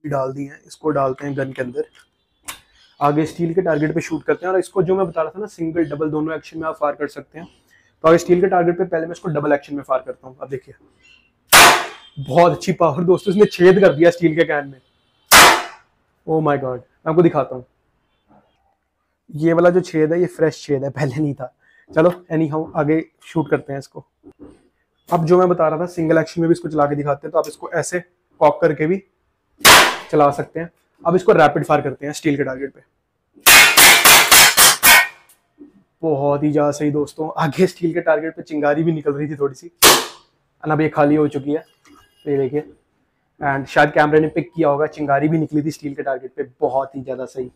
डाल दी हैं, इसको डालते हैं गन के अंदर, आगे स्टील के टारगेट पे शूट करते हैं। और इसको जो मैं बता रहा था ना, सिंगल डबल दोनों एक्शन में आप फायर कर सकते हैं। तो आगे स्टील के टारगेट पे पहले मैं इसको डबल एक्शन में फायर करता हूँ। अब देखिए बहुत अच्छी पावर दोस्तों, इसने छेद कर दिया स्टील के कैन में। ओ माय गॉड, मैं आपको दिखाता हूँ। ये वाला जो छेद है ये फ्रेश छेद है, पहले नहीं था। चलो एनी हाउ आगे शूट करते हैं इसको। अब जो मैं बता रहा था सिंगल एक्शन में भी इसको चला के दिखाते हैं, तो आप इसको ऐसे कॉक करके भी चला सकते हैं। अब इसको रैपिड फायर करते हैं स्टील के टारगेट पे। बहुत ही ज्यादा सही दोस्तों, आगे स्टील के टारगेट पे चिंगारी भी निकल रही थी थोड़ी सी, और अब ये खाली हो चुकी है। तो ये देखिए, एंड शायद कैमरे ने पिक किया होगा, चिंगारी भी निकली थी स्टील के टारगेट पे। बहुत ही ज्यादा सही।